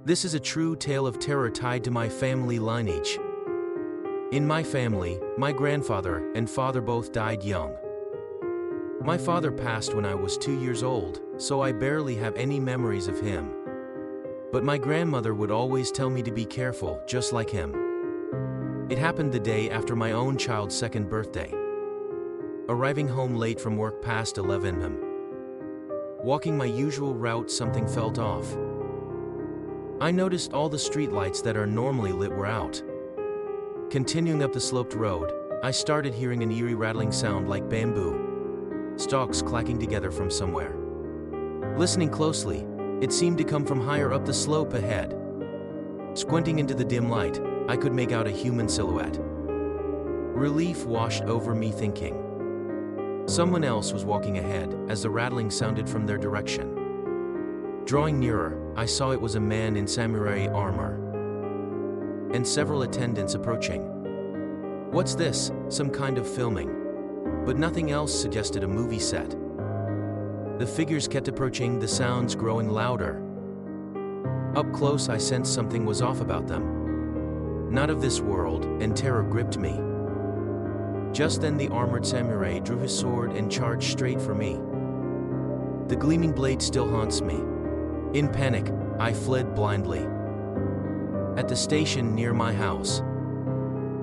This is a true tale of terror tied to my family lineage. In my family, my grandfather and father both died young. My father passed when I was 2 years old, so I barely have any memories of him. But my grandmother would always tell me to be careful, just like him. It happened the day after my own child's second birthday. Arriving home late from work past 11 am. Walking my usual route, something felt off. I noticed all the streetlights that are normally lit were out. Continuing up the sloped road, I started hearing an eerie rattling sound like bamboo stalks clacking together from somewhere. Listening closely, it seemed to come from higher up the slope ahead. Squinting into the dim light, I could make out a human silhouette. Relief washed over me, thinking someone else was walking ahead as the rattling sounded from their direction. Drawing nearer, I saw it was a man in samurai armor and several attendants approaching. What's this? Some kind of filming? But nothing else suggested a movie set. The figures kept approaching, the sounds growing louder. Up close, I sensed something was off about them. Not of this world, and terror gripped me. Just then the armored samurai drew his sword and charged straight for me. The gleaming blade still haunts me. In panic, I fled blindly. At the station near my house,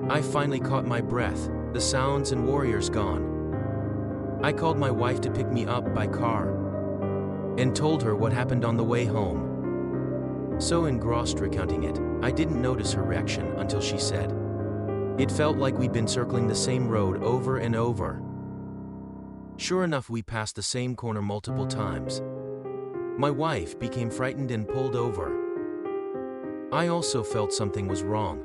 I finally caught my breath, the sounds and warriors gone. I called my wife to pick me up by car and told her what happened on the way home. So engrossed recounting it, I didn't notice her reaction until she said, "It felt like we'd been circling the same road over and over." Sure enough, we passed the same corner multiple times. My wife became frightened and pulled over. I also felt something was wrong.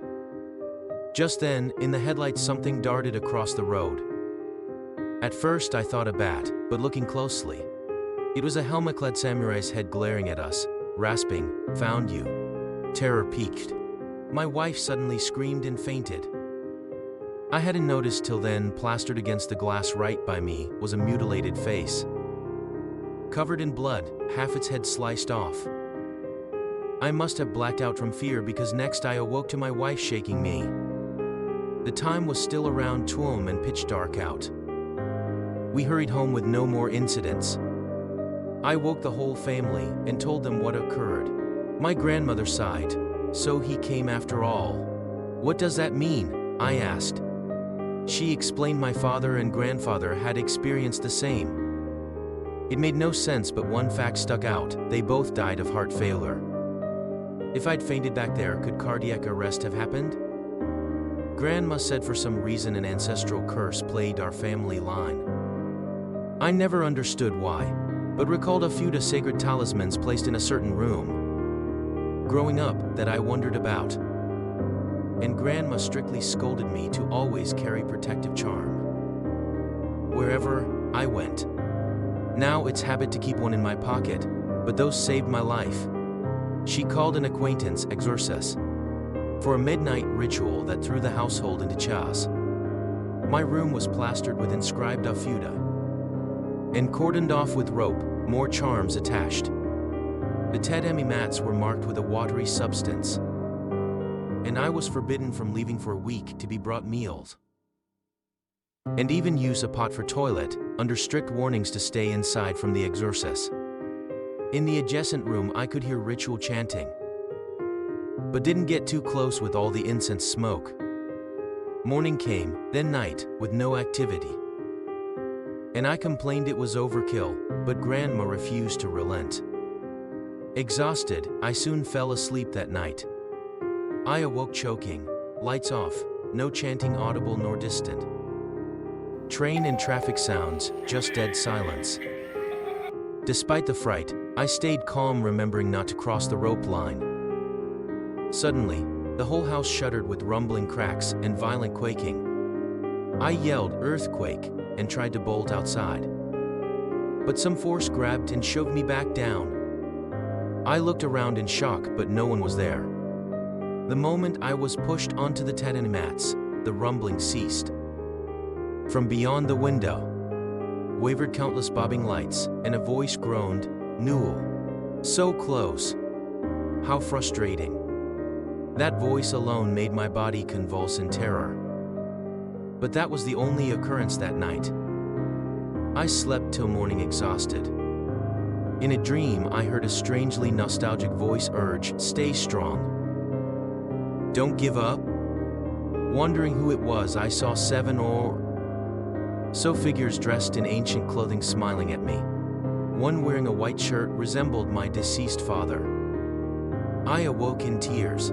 Just then, in the headlights, something darted across the road. At first I thought a bat, but looking closely, it was a helmet-clad samurai's head glaring at us, rasping, "Found you." Terror peaked. My wife suddenly screamed and fainted. I hadn't noticed till then. Plastered against the glass right by me was a mutilated face. Covered in blood, half its head sliced off. I must have blacked out from fear, because next I awoke to my wife shaking me. The time was still around 2 and pitch dark out. We hurried home with no more incidents. I woke the whole family and told them what occurred. My grandmother sighed. "So he came after all. What does that mean?" I asked. She explained my father and grandfather had experienced the same. It made no sense, but one fact stuck out: they both died of heart failure. If I'd fainted back there, could cardiac arrest have happened? Grandma said for some reason an ancestral curse plagued our family line. I never understood why, but recalled a few sacred talismans placed in a certain room growing up that I wondered about. And Grandma strictly scolded me to always carry protective charm wherever I went. Now it's habit to keep one in my pocket, but those saved my life. She called an acquaintance, exorcist, for a midnight ritual that threw the household into chaos. My room was plastered with inscribed "Afuda" and cordoned off with rope, more charms attached. The tatami mats were marked with a watery substance, and I was forbidden from leaving for a week to be brought meals, and even use a pot for toilet, under strict warnings to stay inside from the exorcist. In the adjacent room I could hear ritual chanting, but didn't get too close with all the incense smoke. Morning came, then night, with no activity. And I complained it was overkill, but Grandma refused to relent. Exhausted, I soon fell asleep that night. I awoke choking, lights off, no chanting audible nor distant. Train and traffic sounds, just dead silence. Despite the fright, I stayed calm, remembering not to cross the rope line. Suddenly, the whole house shuddered with rumbling cracks and violent quaking. I yelled, "Earthquake!" and tried to bolt outside. But some force grabbed and shoved me back down. I looked around in shock, but no one was there. The moment I was pushed onto the tatami mats, the rumbling ceased. From beyond the window wavered countless bobbing lights, and a voice groaned, "Newell." So close. How frustrating. That voice alone made my body convulse in terror. But that was the only occurrence that night. I slept till morning exhausted. In a dream, I heard a strangely nostalgic voice urge, "Stay strong. Don't give up." Wondering who it was, I saw 7 or so figures dressed in ancient clothing smiling at me. One wearing a white shirt resembled my deceased father. I awoke in tears.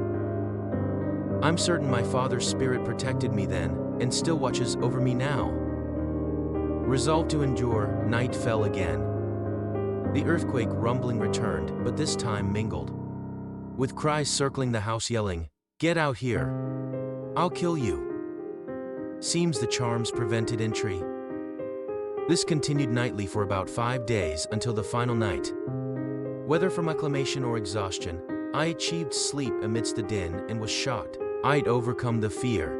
I'm certain my father's spirit protected me then, and still watches over me now. Resolved to endure, night fell again. The earthquake rumbling returned, but this time mingled with cries circling the house yelling, "Get out here! I'll kill you." Seems the charms prevented entry. This continued nightly for about 5 days until the final night. Whether from acclamation or exhaustion, I achieved sleep amidst the din and was shocked I'd overcome the fear.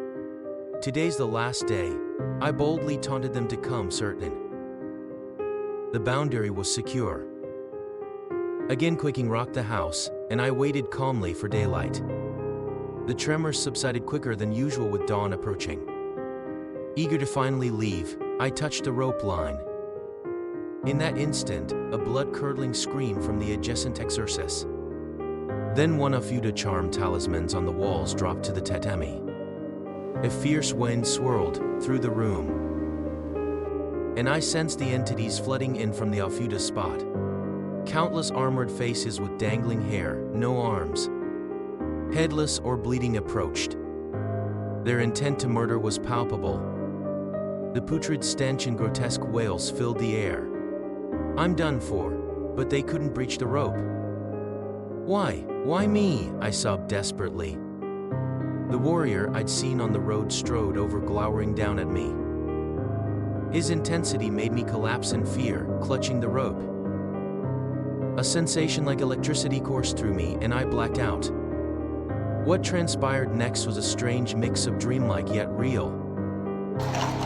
Today's the last day, I boldly taunted them to come, certain the boundary was secure. Again quaking rocked the house, and I waited calmly for daylight. The tremors subsided quicker than usual with dawn approaching. Eager to finally leave, I touched the rope line. In that instant, a blood-curdling scream from the adjacent exorcist. Then one of the charm talismans on the walls dropped to the tatami. A fierce wind swirled through the room, and I sensed the entities flooding in from the Alfuda spot. Countless armored faces with dangling hair, no arms, headless or bleeding approached. Their intent to murder was palpable. The putrid stench and grotesque wails filled the air. I'm done for, but they couldn't breach the rope. Why me? I sobbed desperately. The warrior I'd seen on the road strode over, glowering down at me. His intensity made me collapse in fear, clutching the rope. A sensation like electricity coursed through me, and I blacked out. What transpired next was a strange mix of dreamlike yet real.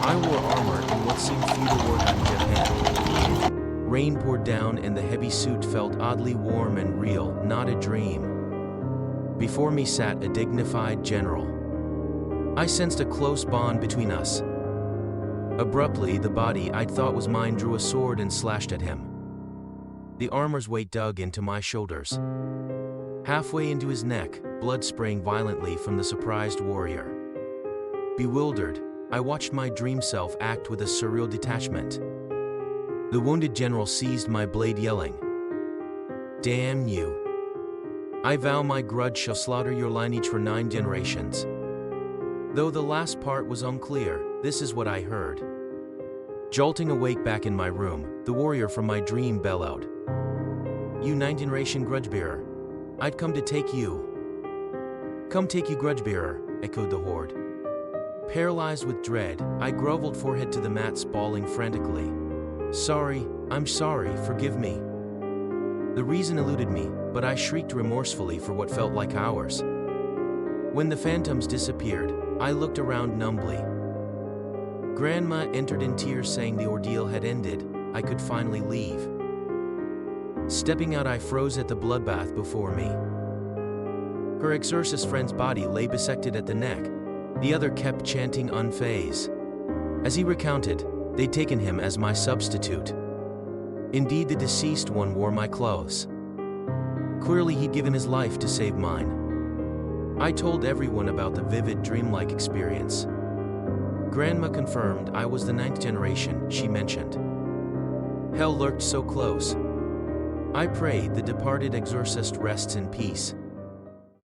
I wore armor in what seemed feudal wartime in Japan. Rain poured down and the heavy suit felt oddly warm and real, not a dream. Before me sat a dignified general. I sensed a close bond between us. Abruptly, the body I'd thought was mine drew a sword and slashed at him. The armor's weight dug into my shoulders. Halfway into his neck, blood spraying violently from the surprised warrior. Bewildered, I watched my dream self act with a surreal detachment. The wounded general seized my blade, yelling, "Damn you! I vow my grudge shall slaughter your lineage for 9 generations." Though the last part was unclear, this is what I heard. Jolting awake back in my room, the warrior from my dream bellowed, "You 9th-generation grudge-bearer, I'd come to take you." "Come take you, grudge-bearer," echoed the horde. Paralyzed with dread, I groveled forehead to the mat, bawling frantically. "Sorry, I'm sorry, forgive me." The reason eluded me, but I shrieked remorsefully for what felt like hours. When the phantoms disappeared, I looked around numbly. Grandma entered in tears, saying the ordeal had ended, I could finally leave. Stepping out, I froze at the bloodbath before me. Her exorcist friend's body lay bisected at the neck. The other kept chanting, unfazed. As he recounted, they'd taken him as my substitute. Indeed, the deceased one wore my clothes. Clearly, he'd given his life to save mine. I told everyone about the vivid, dreamlike experience. Grandma confirmed I was the 9th generation, she mentioned. Hell lurked so close. I prayed the departed exorcist rests in peace.